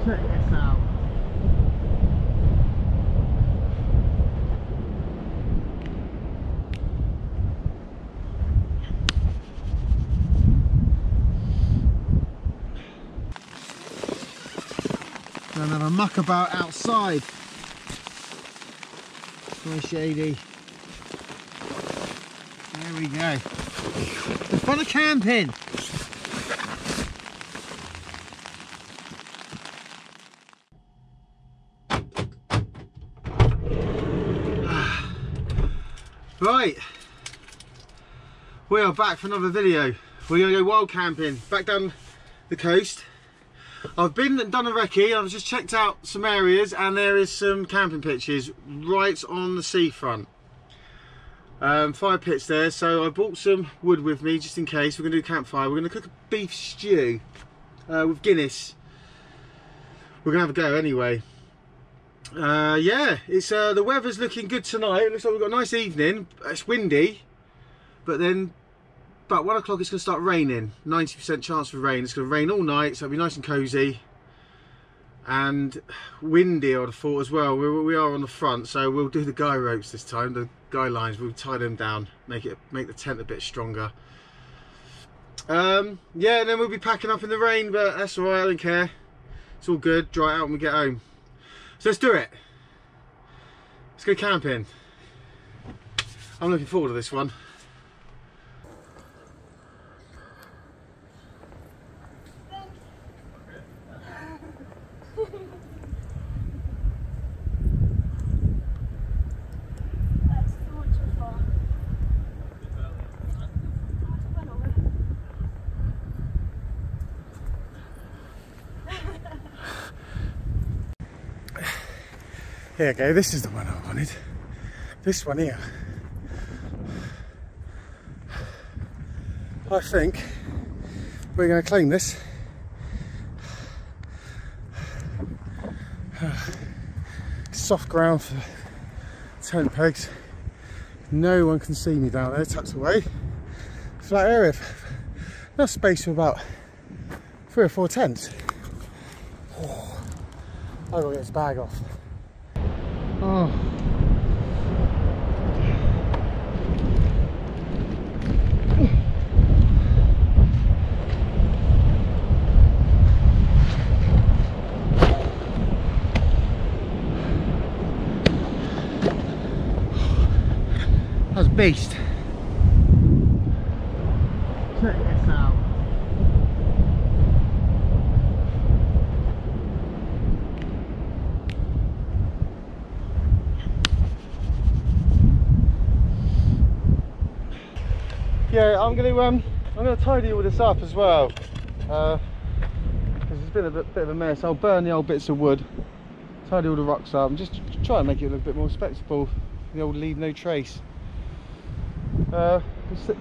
Check this out. Gonna have a muck about outside. Nice shady. There we go. The fun of camping. Right, we are back for another video. We're going to go wild camping, back down the coast. I've been and done a recce. I've just checked out some areas and there is some camping pitches right on the seafront. 5 pits there, so I brought some wood with me just in case. We're going to do a campfire. We're going to cook a beef stew with Guinness. We're going to have a go anyway. Yeah, it's the weather's looking good tonight. It looks like we've got a nice evening. It's windy, but then about 1 o'clock it's going to start raining. 90% chance for rain. It's going to rain all night, so it'll be nice and cosy and windy, I'd have thought, as well. We are on the front, so we'll do the guy ropes this time. The guy lines, we'll tie them down, make the tent a bit stronger. Yeah, and then we'll be packing up in the rain, but that's all right. I don't care. It's all good. Dry it out when we get home. So let's do it. Let's go camping. I'm looking forward to this one. Here we go, this is the one I wanted. This one here. I think we're going to claim this. Soft ground for tent pegs. No one can see me down there, tucked away. Flat area. Enough space for about 3 or 4 tents. Oh, I've got to get this bag off. Oh. That's a beast. Check this out. Yeah, I'm gonna tidy all this up as well, because it's been a bit of a mess. I'll burn the old bits of wood, tidy all the rocks up, and just try and make it look a bit more respectable. The old leave no trace. The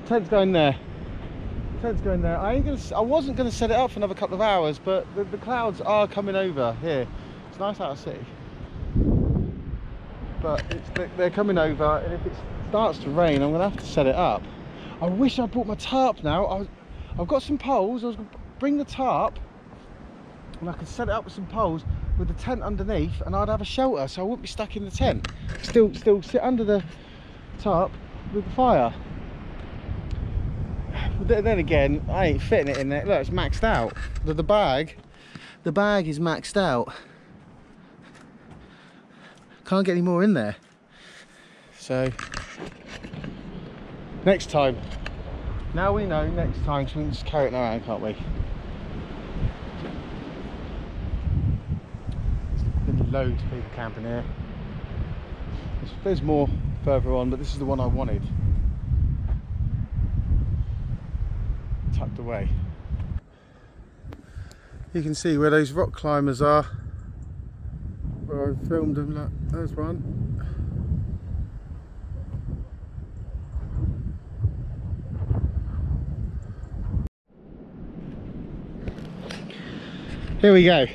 tent's going there. Tent's going there. I wasn't gonna set it up for another couple of hours, but the clouds are coming over here. It's nice out to see, but they're coming over, and if it starts to rain, I'm gonna have to set it up. I wish I brought my tarp now. I've got some poles. I was going to bring the tarp and I could set it up with some poles with the tent underneath, and I'd have a shelter so I wouldn't be stuck in the tent. Still sit under the tarp with the fire. But then again, I ain't fitting it in there. Look, it's maxed out. The bag is maxed out. Can't get any more in there. So next time. Now we know, next time, so we can just carry it around, can't we? There's been loads of people camping here. There's more further on, but this is the one I wanted. Tucked away. You can see where those rock climbers are. Where I filmed them, look, there's one. Here we go.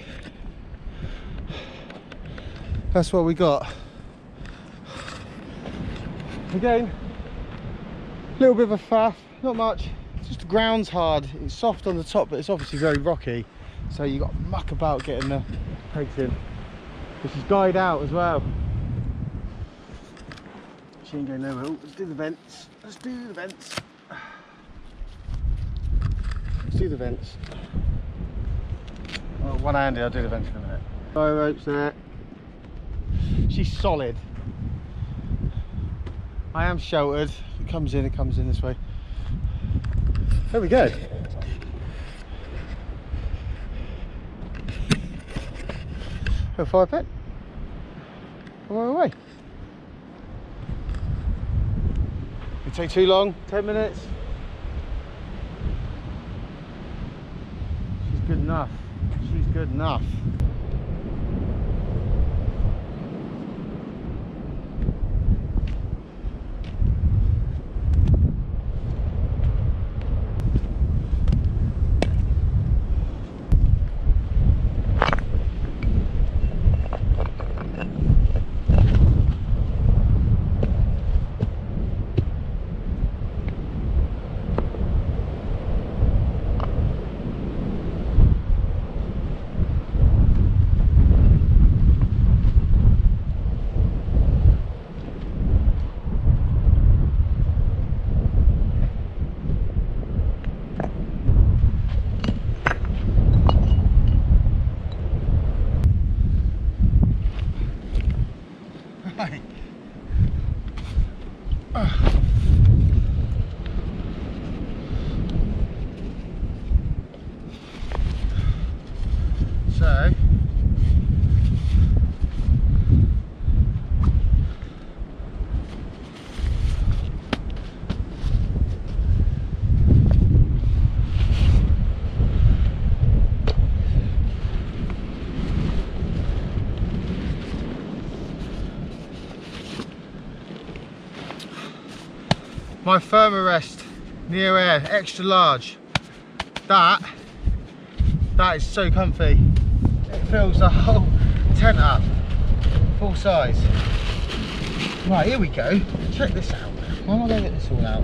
That's what we got. Again, a little bit of a faff, not much. It's just the ground's hard. It's soft on the top, but it's obviously very rocky. So you got to muck about getting the pegs in. But she's guyed out as well. She ain't going nowhere. Oh, let's do the vents. Let's do the vents. Let's do the vents. Oh, one-handed, I'll do the vents in a minute. Fire ropes there. She's solid. I am sheltered. It comes in this way. There we go. A fire pit. On my way. It take too long. 10 minutes. She's good enough. She's good enough. Right. So my Thermarest NioAir extra large, that is so comfy. It fills the whole tent up, full size. Right, here we go. Check this out. How am I going to get this all out?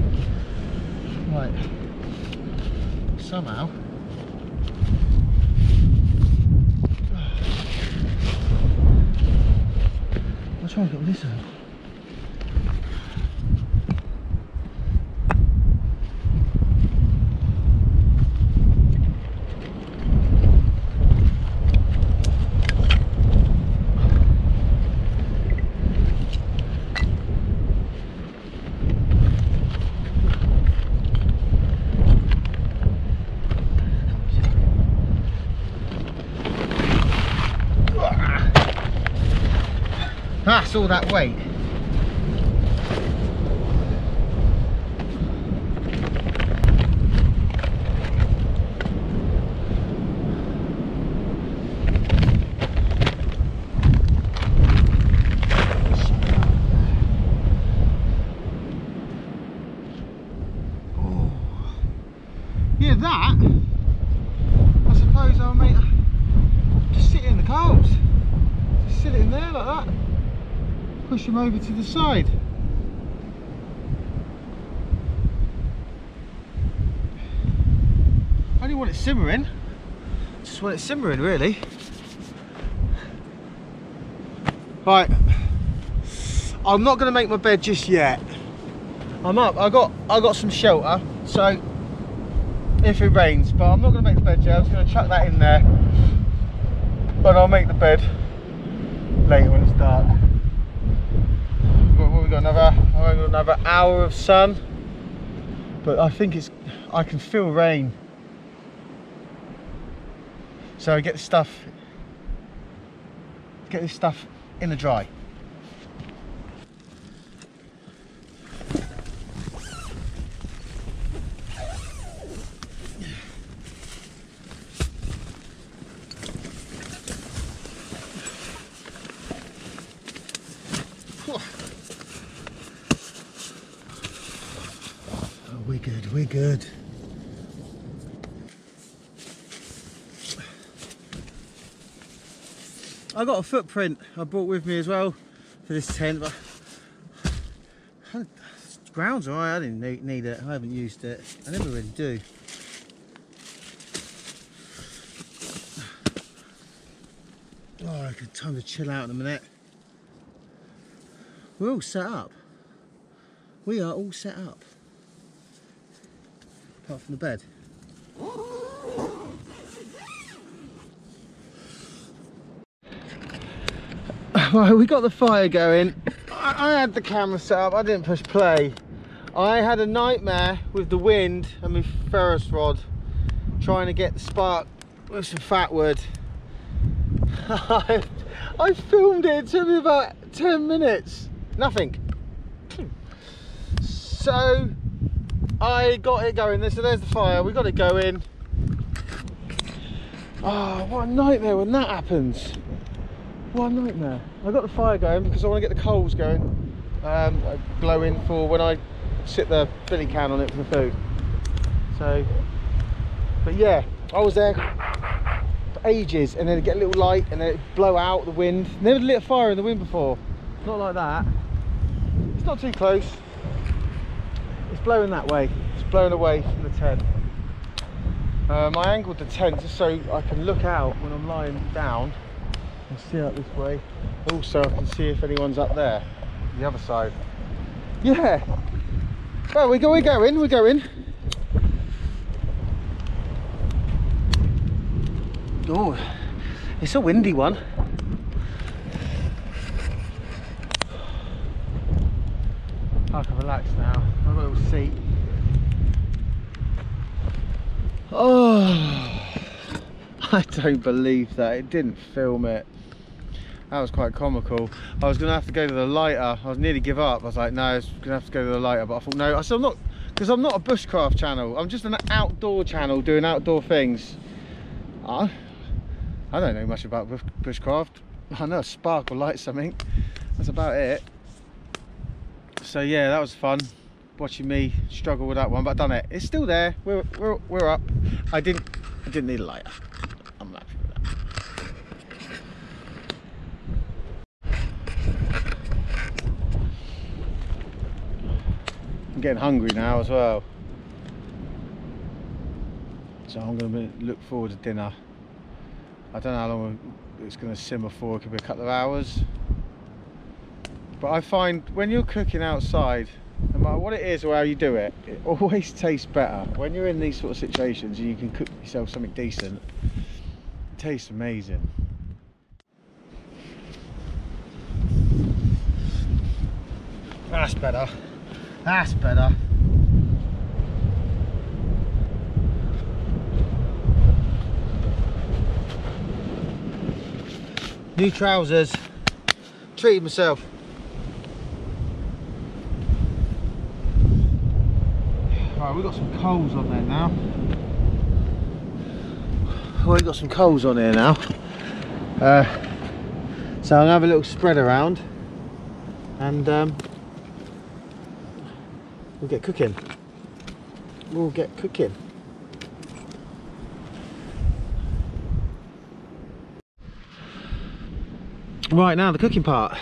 Right, somehow. I'll try and get this out. That's all that weight. Oh. Yeah, that, I suppose I'll make, just sit in the coals. Just sit it in there like that. Push them over to the side. I only want it simmering. Just want it simmering, really. Right. I'm not going to make my bed just yet. I'm up. I got some shelter, so if it rains, but I'm not going to make the bed yet. I'm just going to chuck that in there. But I'll make the bed later when it's dark. We've got another hour of sun, but I think I can feel rain, so get this stuff in the dry. We're good. I got a footprint I brought with me as well for this tent, but ground's alright. I didn't need it. I haven't used it. I never really do. Oh, time to chill out in a minute. We're all set up. We are all set up. Apart from the bed. Right, we got the fire going. I had the camera set up, I didn't push play. I had a nightmare with the wind and my ferrous rod trying to get the spark with some fat wood. I filmed it, it took me about 10 minutes. Nothing. So I got it going. So there's the fire, we got it going. Oh, what a nightmare when that happens. What a nightmare. I got the fire going because I want to get the coals going, glowing for when I sit the filling can on it for the food. So, but yeah, I was there for ages, and then it'd get a little light and then it'd blow out the wind. Never lit a fire in the wind before. Not like that. It's not too close. It's blowing that way. It's blowing away from the tent. I angled the tent just so I can look out when I'm lying down and see out this way. Also I can see if anyone's up there, the other side. Yeah. Well, we're going. Oh, it's a windy one. I can relax now. I've got a little seat. Oh, I don't believe that. It didn't film it. That was quite comical. I was going to have to go to the lighter. I was nearly give up. I was like, no, I was going to have to go to the lighter. But I thought, no, I said, I'm not, because I'm not a bushcraft channel. I'm just an outdoor channel doing outdoor things. I don't know much about bushcraft. I know a spark will light something. That's about it. So yeah, that was fun. Watching me struggle with that one, but I've done it. It's still there. We're up. I didn't need a lighter. I'm happy with that. I'm getting hungry now as well, so I'm going to look forward to dinner. I don't know how long it's going to simmer for. It could be a couple of hours, but I find when you're cooking outside, no matter what it is or how you do it, it always tastes better when you're in these sort of situations and you can cook yourself something decent. It tastes amazing. That's better. That's better. New trousers. Treated myself. Right, we've got some coals on there now. We've got some coals on here now. So I'll have a little spread around and we'll get cooking. Right, now the cooking part.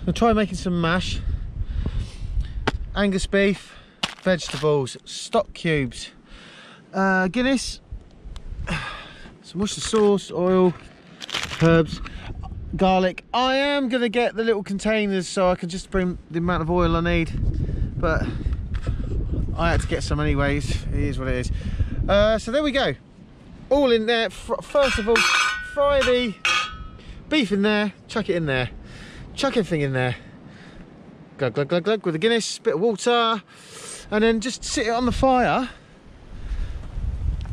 I'll try making some mash, Angus beef, vegetables, stock cubes, Guinness, some Worcester sauce, oil, herbs, garlic. I am going to get the little containers so I can just bring the amount of oil I need, but I had to get some anyways. It is what it is. So there we go, all in there. First of all, fry the beef in there, chuck it in there, chuck everything in there, glug glug glug glug with the Guinness, bit of water, and then just sit it on the fire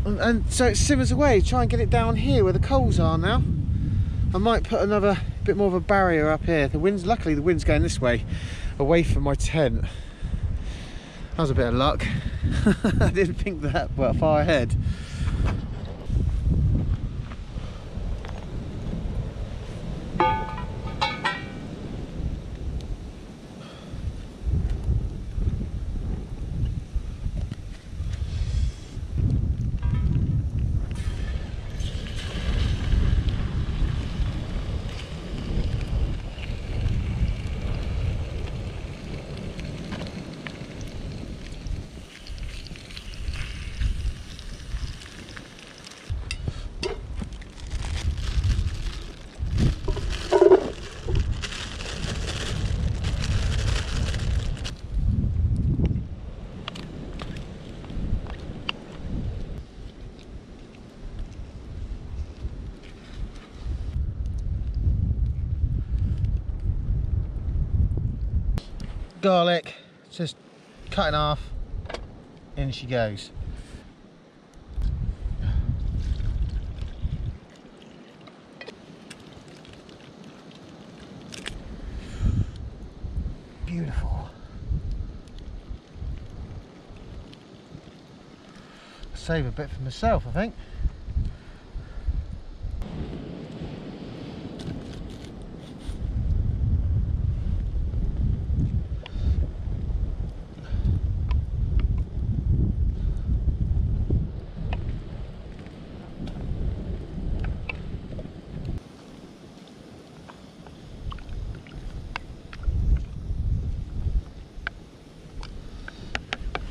and so it simmers away. Try and get it down here where the coals are now. I might put another bit more of a barrier up here. The wind's, luckily the wind's going this way, away from my tent. That was a bit of luck. I didn't think that well far ahead. garlic, just cut in half, in she goes. Beautiful. Save a bit for myself, I think.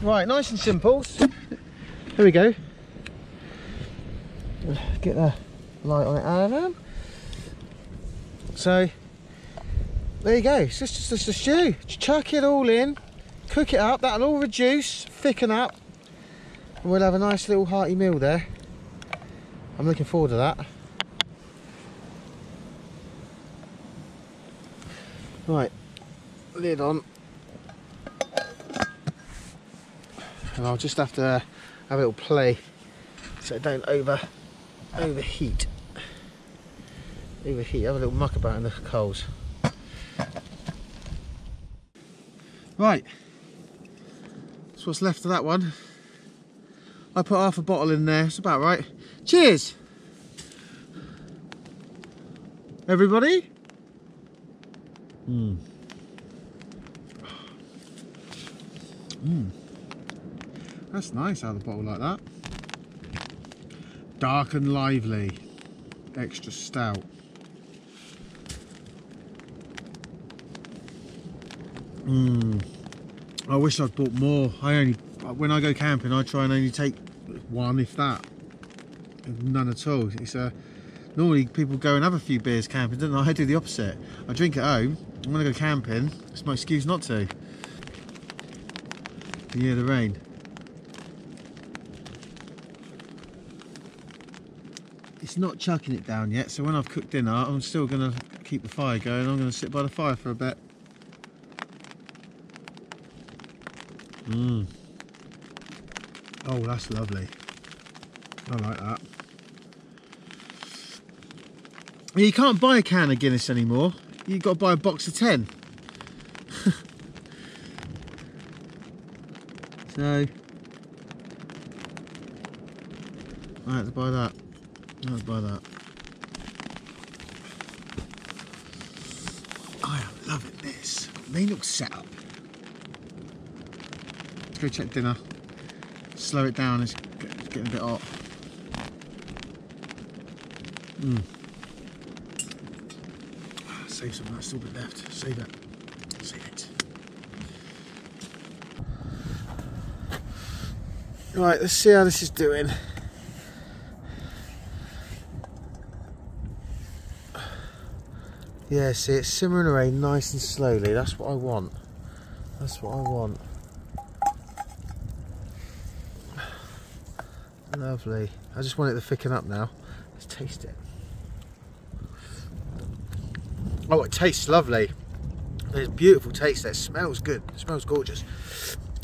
Right, nice and simple. Here we go. Get the light on it, Adam. So there you go. It's just a stew. Just chuck it all in, cook it up. That'll all reduce, thicken up, and we'll have a nice little hearty meal there. I'm looking forward to that. Right, lid on. And I'll just have to have a little play so it don't overheat. Have a little muck about in the coals. Right, that's what's left of that one. I put half a bottle in there, it's about right. Cheers! Everybody? That's nice out of the bottle like that. Dark and lively. Extra stout. I wish I'd bought more. When I go camping, I try and only take one, if that. None at all. It's normally people go and have a few beers camping, don't they? I do the opposite. I drink at home, and when I go camping, it's my excuse not to. You hear the rain. It's not chucking it down yet, so when I've cooked dinner, I'm still going to keep the fire going. I'm going to sit by the fire for a bit. Oh, that's lovely. I like that. You can't buy a can of Guinness anymore. You've got to buy a box of 10. So I had to buy that. I had to buy that. I am loving this. Main little setup. Let's go check dinner. Slow it down, it's getting a bit hot. Save some of that still bit left. Save it. Save it. Right, let's see how this is doing. Yeah, see, it's simmering away nice and slowly. That's what I want. That's what I want. Lovely. I just want it to thicken up now. Let's taste it. Oh, it tastes lovely. There's beautiful taste there. It smells good. It smells gorgeous.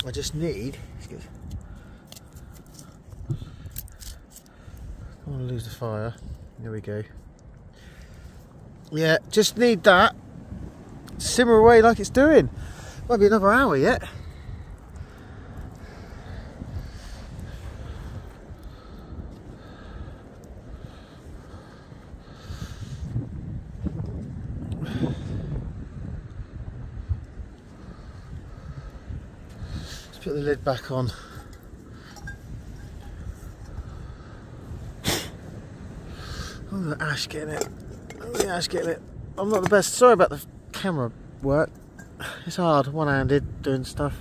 I just need... I don't want to lose the fire. There we go. Yeah, just need that to simmer away like it's doing. Might be another hour yet. Let's put the lid back on. Oh, the ash getting it. Oh, the ash getting it. I'm not the best. Sorry about the camera work. It's hard, one-handed, doing stuff.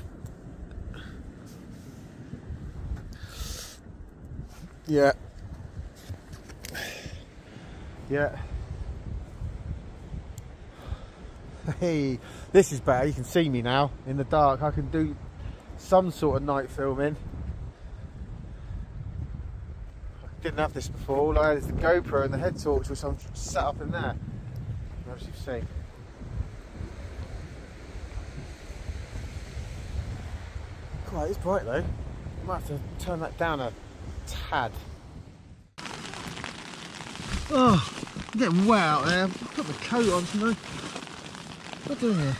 Yeah. Yeah. Hey, this is better. You can see me now in the dark. I can do some sort of night filming. Didn't have this before. All I had is the GoPro and the head torch, which I'm set up in there, as you've seen. Right, it's bright though. I might have to turn that down a tad. Oh, I'm getting wet out there. I've got my coat on, you know. What do I do here?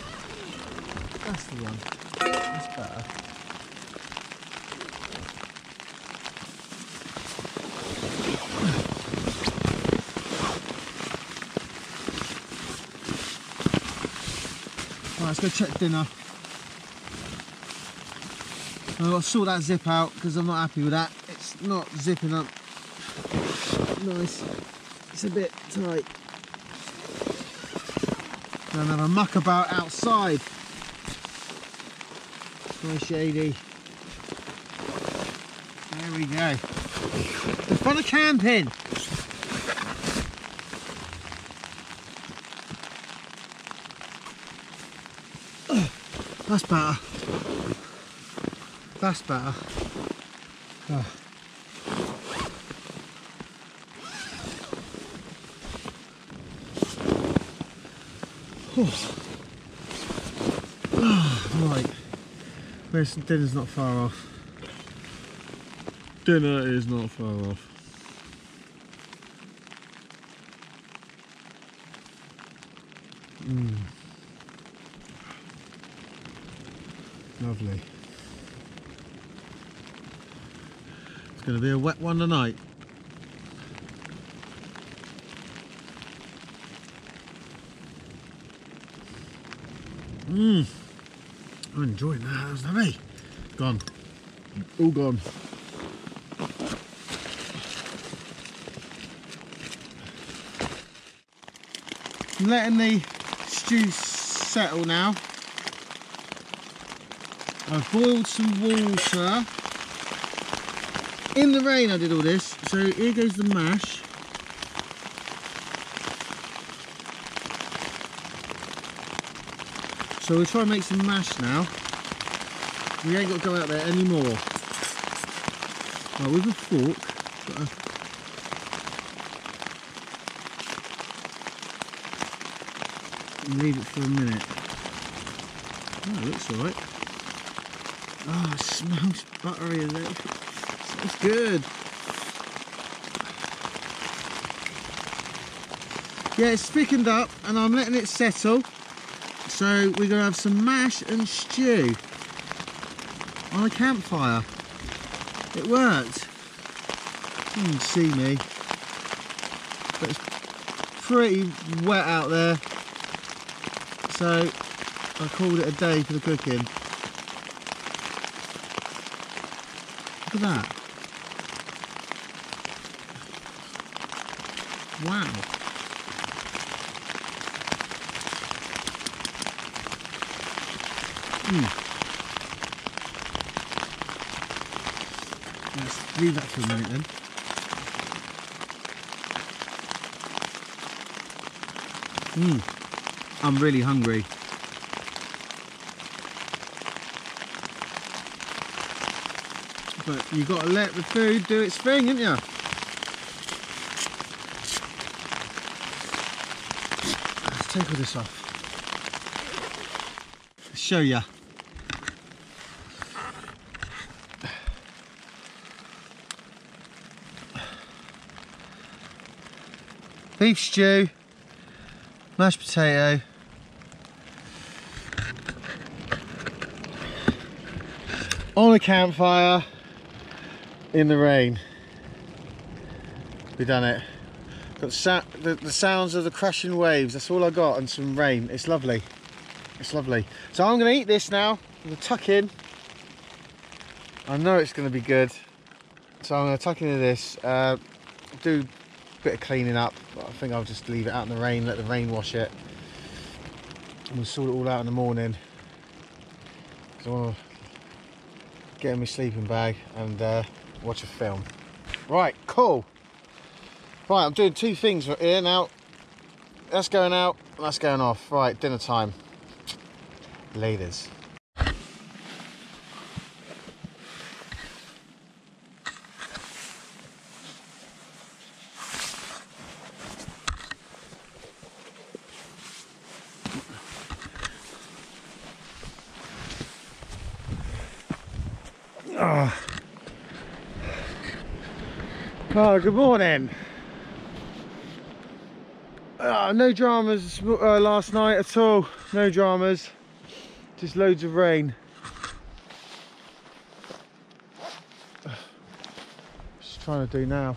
That's the one. That's better. Right, let's go check dinner. I've got to sort that zip out because I'm not happy with that. It's not zipping up nice. It's a bit tight. Gonna have a muck about outside. Nice shady. There we go. The fun of camping. That's better. That's better. Oh. Oh. Right. Dinner's not far off. Dinner is not far off. Lovely. It's going to be a wet one tonight. I'm enjoying that. That was lovely. Gone. All gone. I'm letting the stew settle now. I've boiled some water. In the rain I did all this, so here goes the mash. So we'll try and make some mash now. We ain't got to go out there anymore. Right, with a fork, leave it for a minute. Oh, it looks alright. Oh, it smells buttery in there. Smells good. Yeah, it's thickened up and I'm letting it settle. So we're going to have some mash and stew on a campfire. It worked. You can see me. But it's pretty wet out there. So I called it a day for the cooking. Look at that. Wow. Let's leave that for a minute then. I'm really hungry. But you've got to let the food do its thing, haven't you? Let's take all this off. I'll show you. Beef stew, mashed potato, on a campfire in the rain. We've done it. Got the sounds of the crashing waves. That's all I got, and some rain. It's lovely. It's lovely. So I'm going to eat this now. I'm going to tuck in. I know it's going to be good. So I'm going to tuck into this. Do a bit of cleaning up. I think I'll just leave it out in the rain, let the rain wash it, and we'll sort it all out in the morning. So I want to get in my sleeping bag and watch a film. Right, cool. Right, I'm doing two things here now. That's going out, and that's going off. Right, dinner time. Ladies. Oh, good morning. No dramas last night at all. No dramas. Just loads of rain. Just trying to do now.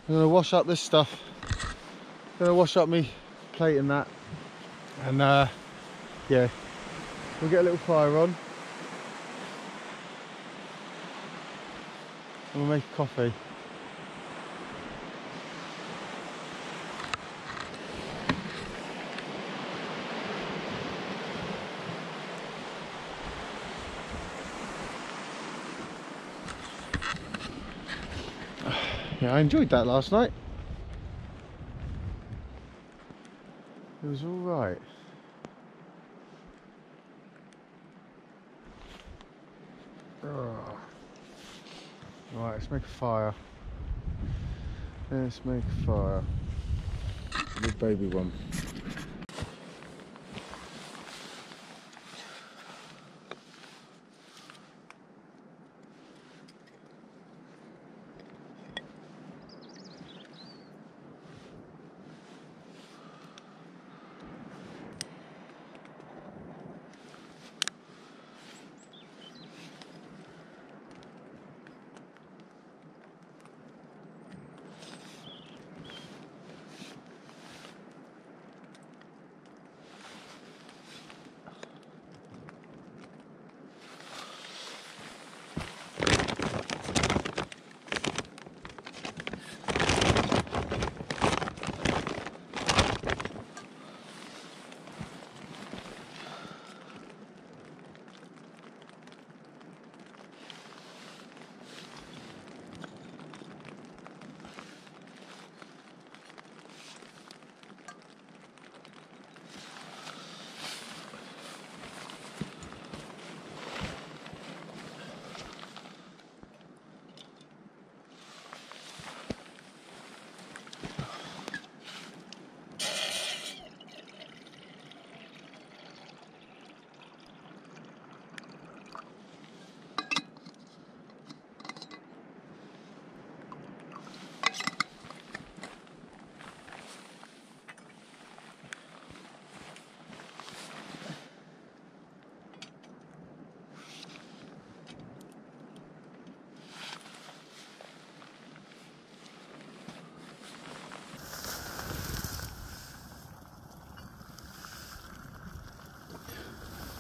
I'm going to wash up this stuff. I'm going to wash up me plate and that. And yeah, we'll get a little fire on. And we'll make a coffee. Yeah, I enjoyed that last night. It was all right. Right, let's make a fire. Let's make a fire. The baby one.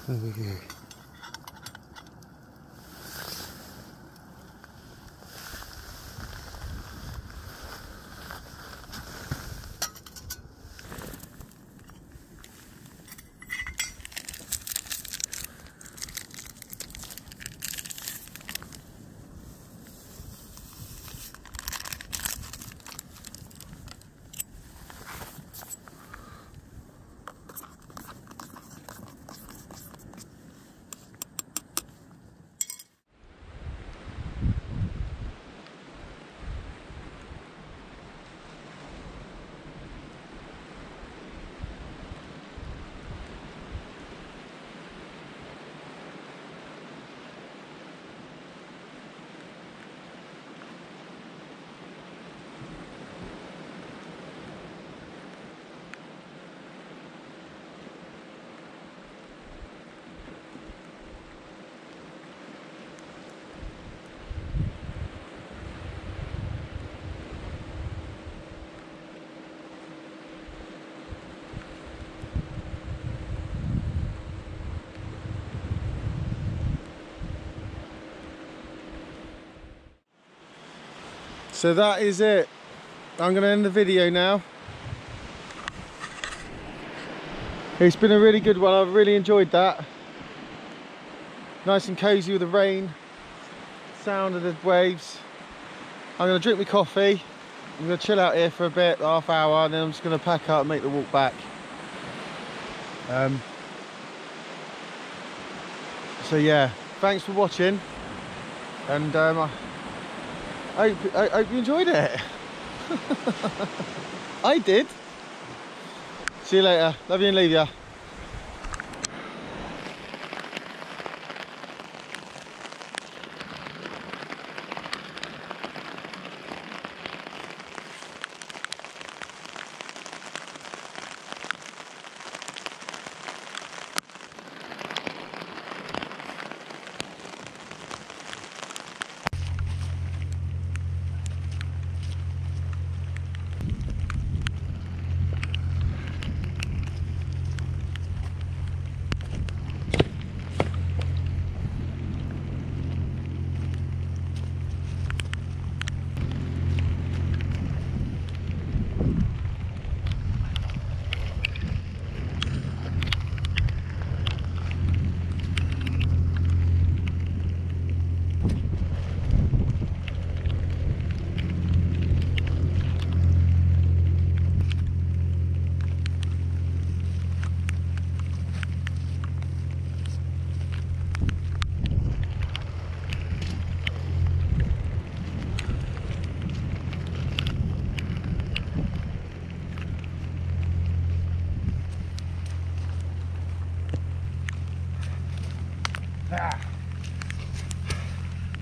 There we go. So that is it. I'm going to end the video now. It's been a really good one. I've really enjoyed that. Nice and cozy with the rain, sound of the waves. I'm going to drink my coffee. I'm going to chill out here for a bit, half hour, and then I'm just going to pack up and make the walk back. So yeah, thanks for watching, and I hope you enjoyed it. I did. See you later. Love you and leave ya.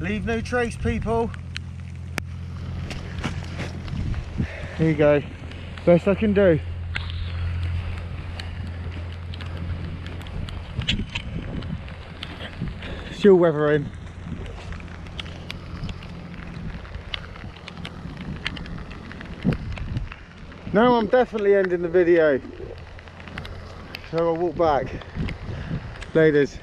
Leave no trace, people. Here you go. Best I can do. Still weathering. Now I'm definitely ending the video. So I'll walk back. Ladies.